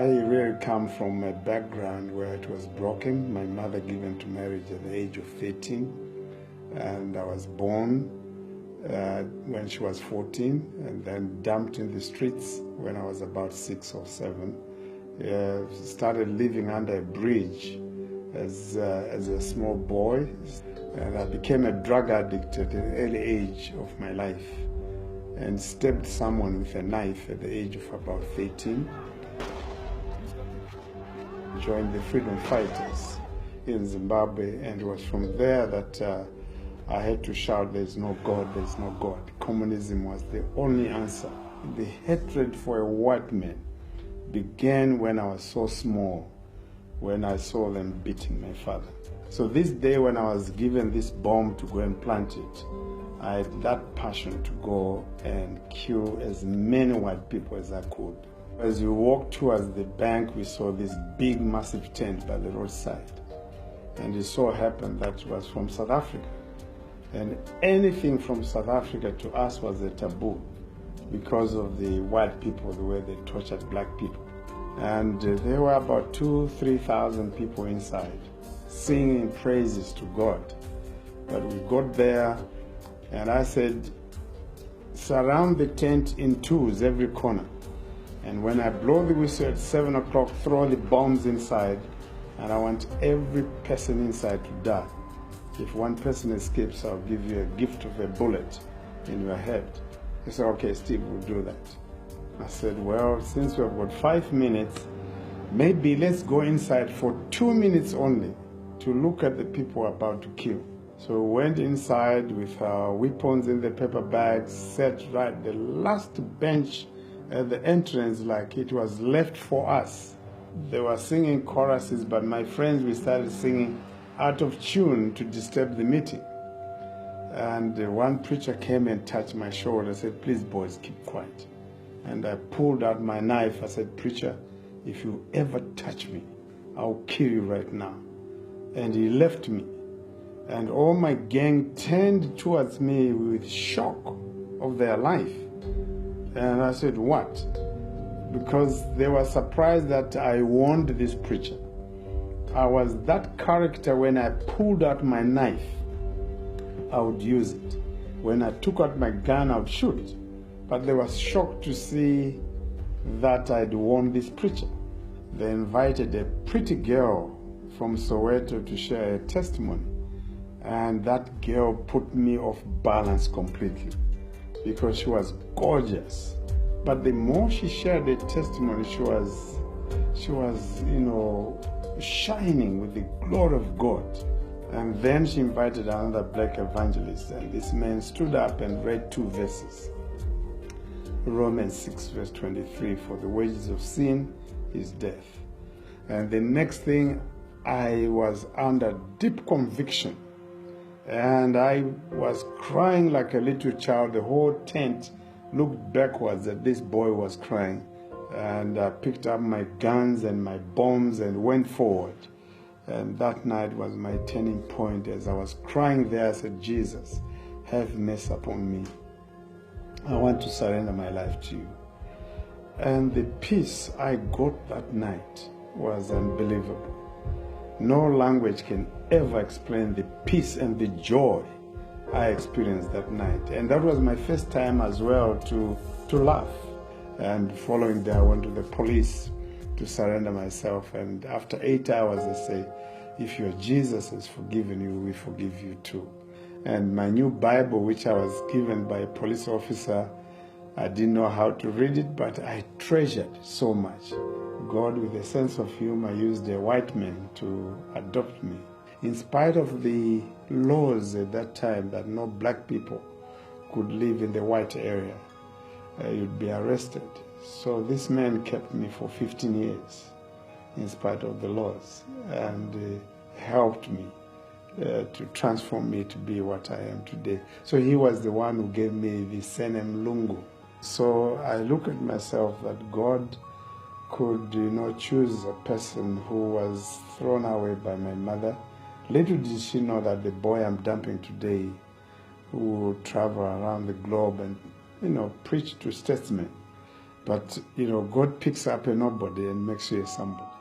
I really come from a background where it was broken. My mother given to marriage at the age of 13, and I was born when she was 14, and then dumped in the streets when I was about 6 or 7. Started living under a bridge as a small boy, and I became a drug addict at an early age of my life, and stabbed someone with a knife at the age of about 13. Joined the freedom fighters in Zimbabwe, and it was from there that I had to shout, "There's no God, there's no God." Communism was the only answer. The hatred for a white man began when I was so small, when I saw them beating my father. So this day when I was given this bomb to go and plant it, I had that passion to go and kill as many white people as I could. As we walked towards the bank, we saw this big, massive tent by the roadside. And it so happened that it was from South Africa. And anything from South Africa to us was a taboo because of the white people, the way they tortured black people. And there were about 2,000-3,000 people inside singing praises to God. But we got there, and I said, surround the tent in twos, every corner. And when I blow the whistle at 7 o'clock, throw the bombs inside, and I want every person inside to die. If one person escapes, I'll give you a gift of a bullet in your head. He said, okay, Steve, we'll do that. I said, well, since we've got 5 minutes, maybe let's go inside for 2 minutes only to look at the people we're about to kill. So we went inside with our weapons in the paper bags, sat right the last bench at the entrance, like it was left for us. They were singing choruses, but my friends, we started singing out of tune to disturb the meeting. And one preacher came and touched my shoulder and said, please boys, keep quiet. And I pulled out my knife. I said, preacher, if you ever touch me, I'll kill you right now. And he left me. And all my gang turned towards me with shock of their life. And I said, what? Because they were surprised that I warned this preacher. I was that character. When I pulled out my knife, I would use it. When I took out my gun, I would shoot. But they were shocked to see that I'd warned this preacher. They invited a pretty girl from Soweto to share a testimony. And that girl put me off balance completely, because she was gorgeous. But the more she shared the testimony, she was, shining with the glory of God. And then she invited another black evangelist, and this man stood up and read 2 verses. Romans 6 verse 23, for the wages of sin is death. And the next thing, I was under deep conviction. And I was crying like a little child. The whole tent looked backwards as this boy was crying. And I picked up my guns and my bombs and went forward. And that night was my turning point. As I was crying there, I said, Jesus, have mercy upon me. I want to surrender my life to you. And the peace I got that night was unbelievable. No language can ever explain the peace and the joy I experienced that night. And that was my first time as well to laugh. And following that, I went to the police to surrender myself. And after 8 hours, they say, if your Jesus has forgiven you, we forgive you too. And my new Bible, which I was given by a police officer, I didn't know how to read it, but I treasured so much. God, with a sense of humor, used a white man to adopt me. In spite of the laws at that time that no black people could live in the white area, you'd be arrested. So this man kept me for 15 years in spite of the laws, and helped me to transform me to be what I am today. So he was the one who gave me the surname Lungu. So I look at myself that God could, choose a person who was thrown away by my mother. Little did she know that the boy I'm dumping today, who will travel around the globe and, preach to statesmen But, you know, God picks up a nobody and makes you a somebody.